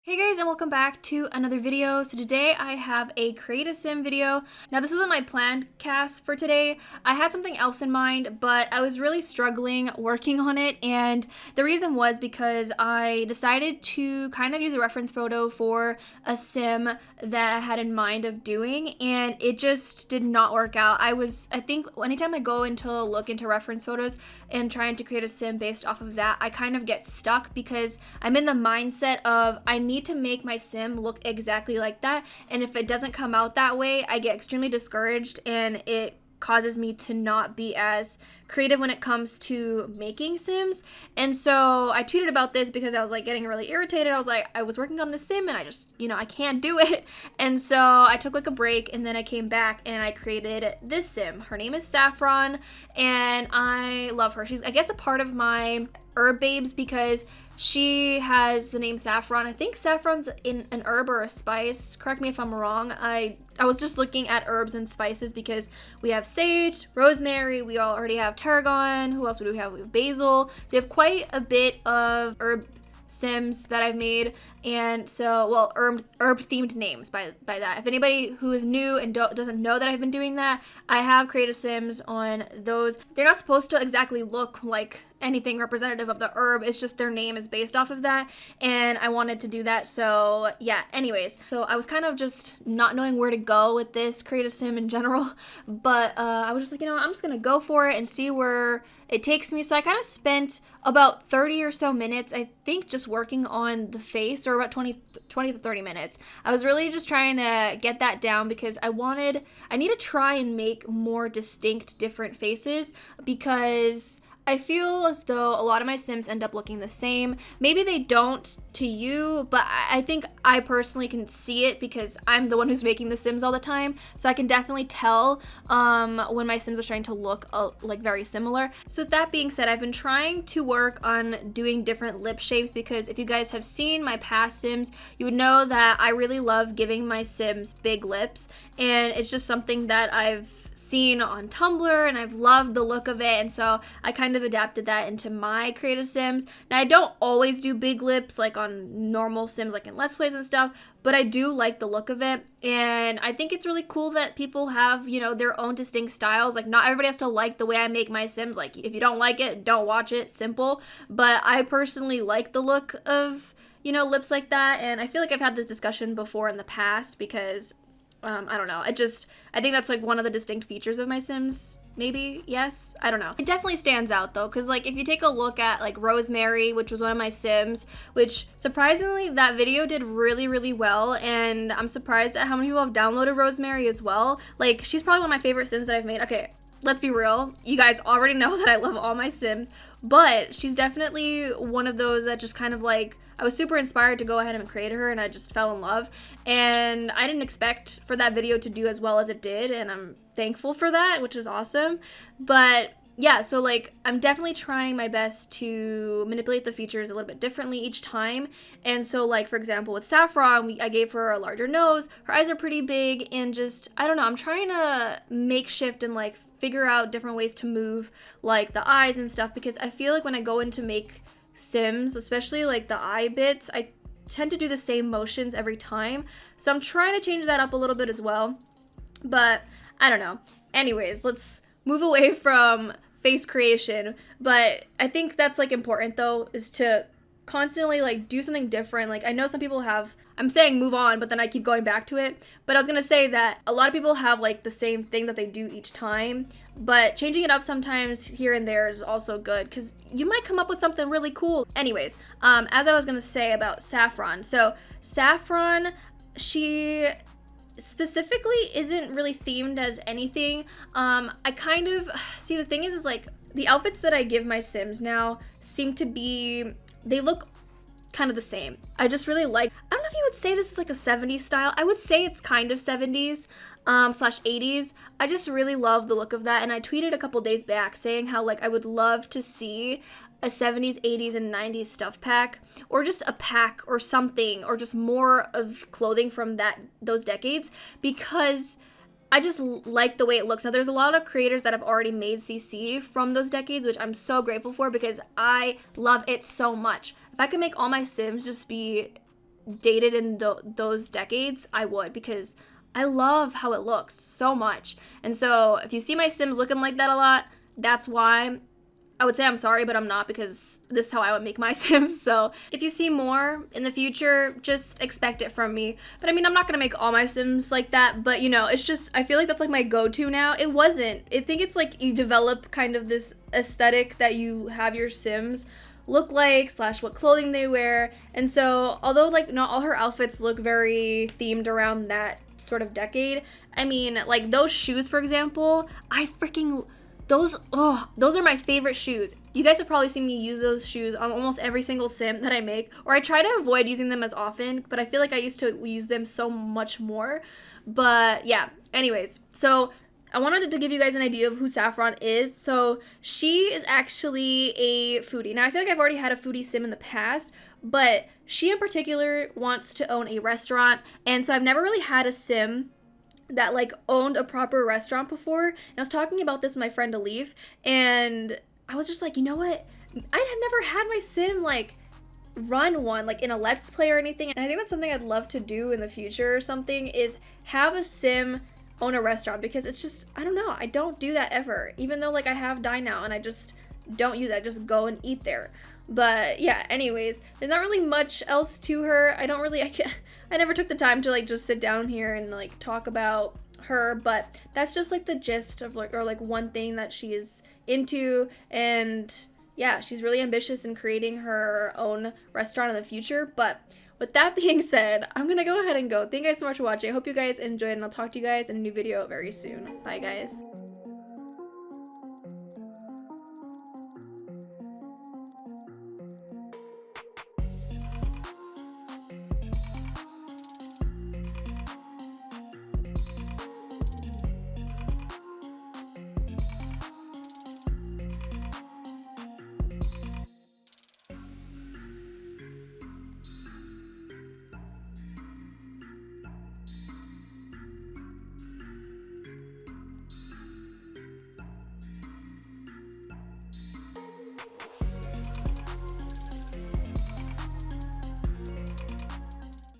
Hey guys, and welcome back to another video. So today I have a create a sim video. Now this wasn't my planned cast for today. I had something else in mind, but I was really struggling working on it, and the reason was because I decided to kind of use a reference photo for a sim that I had in mind of doing, and it just did not work out. I think anytime I go into look into reference photos and trying to create a sim based off of that, I kind of get stuck because I'm in the mindset of I need to make my sim look exactly like that, and if it doesn't come out that way, I get extremely discouraged and it causes me to not be as creative when it comes to making sims. And so I tweeted about this because I was like getting really irritated. I was working on this sim and I just, I can't do it. And so I took like a break, and then I came back and I created this sim. Her name is Saffron, and I love her. She's, I guess, a part of my herb babes because she has the name Saffron. I think saffron's in an herb or a spice. Correct me if I'm wrong. I was just looking at herbs and spices because we have sage, rosemary, we already have tarragon. Who else would we have? We have basil. So we have quite a bit of herb sims that I've made, and so, well, herb themed names by that. If anybody who is new and doesn't know that I've been doing that, I have created sims on those. They're not supposed to exactly look like anything representative of the herb, it's just their name is based off of that, and I wanted to do that. So yeah, anyways, so I was kind of just not knowing where to go with this create a sim in general, but I was just like, I'm just gonna go for it and see where it takes me. So I kind of spent about 30 or so minutes, I think, just working on the face, or about 20 to 30 minutes. I was really just trying to get that down because I need to try and make more distinct different faces, because I feel as though a lot of my sims end up looking the same. Maybe they don't to you, but I think I personally can see it because I'm the one who's making the sims all the time. So I can definitely tell when my sims are starting to look like very similar. So with that being said, I've been trying to work on doing different lip shapes, because if you guys have seen my past sims, you would know that I really love giving my sims big lips, and it's just something that I've seen on Tumblr and I've loved the look of it, and so I kind of adapted that into my creative sims. Now I don't always do big lips like on normal sims like in Let's Plays and stuff, but I do like the look of it, and I think it's really cool that people have, their own distinct styles. Like, not everybody has to like the way I make my sims. Like, if you don't like it, don't watch it, simple. But I personally like the look of, lips like that, and I feel like I've had this discussion before in the past because I don't know. I think that's like one of the distinct features of my sims. Maybe, yes, I don't know. It definitely stands out though, because like if you take a look at like Rosemary, which was one of my sims, which surprisingly that video did really, really well, and I'm surprised at how many people have downloaded Rosemary as well. Like, she's probably one of my favorite sims that I've made. Okay, let's be real. You guys already know that I love all my sims, but she's definitely one of those that just kind of like, I was super inspired to go ahead and create her, and I just fell in love. And I didn't expect for that video to do as well as it did, and I'm thankful for that, which is awesome. But yeah, so like I'm definitely trying my best to manipulate the features a little bit differently each time. And so like, for example, with Saffron, I gave her a larger nose, her eyes are pretty big, and just, I don't know, I'm trying to makeshift and like figure out different ways to move like the eyes and stuff, because I feel like when I go in to make sims, especially like the eye bits, I tend to do the same motions every time. So I'm trying to change that up a little bit as well, but I don't know. Anyways, let's move away from face creation. But I think that's like important though, is to constantly like do something different. Like, I know some people have, I'm saying move on, but then I keep going back to it. But I was gonna say that a lot of people have like the same thing that they do each time, but changing it up sometimes here and there is also good, because you might come up with something really cool. Anyways, as I was gonna say about Saffron, so Saffron, she specifically isn't really themed as anything. I kind of see, the thing is like the outfits that I give my sims now seem to be, they look kind of the same. I just really like, I don't know if you would say this is like a 70s style. I would say it's kind of 70s slash 80s. I just really love the look of that, and I tweeted a couple days back saying how like I would love to see a 70s, 80s, and 90s stuff pack, or just a pack or something, or just more of clothing from those decades, because I just like the way it looks. Now, there's a lot of creators that have already made CC from those decades, which I'm so grateful for because I love it so much. If I could make all my sims just be dated in those decades, I would, because I love how it looks so much. And so if you see my Sims looking like that a lot, that's why. I would say I'm sorry, but I'm not, because this is how I would make my Sims. So if you see more in the future, just expect it from me. But I mean, I'm not gonna make all my Sims like that, but you know, it's just, I feel like that's like my go-to now. It wasn't. I think it's like you develop kind of this aesthetic that you have your Sims look like, / what clothing they wear. And so although like not all her outfits look very themed around that sort of decade, I mean, like those shoes, for example, those are my favorite shoes. You guys have probably seen me use those shoes on almost every single Sim that I make, or I try to avoid using them as often, but I feel like I used to use them so much more. But yeah, anyways, so I wanted to give you guys an idea of who Saffron is. So she is actually a foodie. Now I feel like I've already had a foodie Sim in the past, but she in particular wants to own a restaurant, and so I've never really had a Sim that like owned a proper restaurant before. And I was talking about this with my friend Alif, and I was just like, you know what? I have never had my Sim like run one like in a Let's Play or anything. And I think that's something I'd love to do in the future or something, is have a Sim own a restaurant, because it's just, I don't know, I don't do that ever. Even though like I have Dine Now and I just don't use it, I just go and eat there. But yeah, anyways, there's not really much else to her. I never took the time to like just sit down here and like talk about her, but that's just like the gist of like, or like one thing that she is into. And yeah, she's really ambitious in creating her own restaurant in the future. But with that being said, I'm gonna go ahead and go. Thank you guys so much for watching. I hope you guys enjoyed, and I'll talk to you guys in a new video very soon. Bye guys.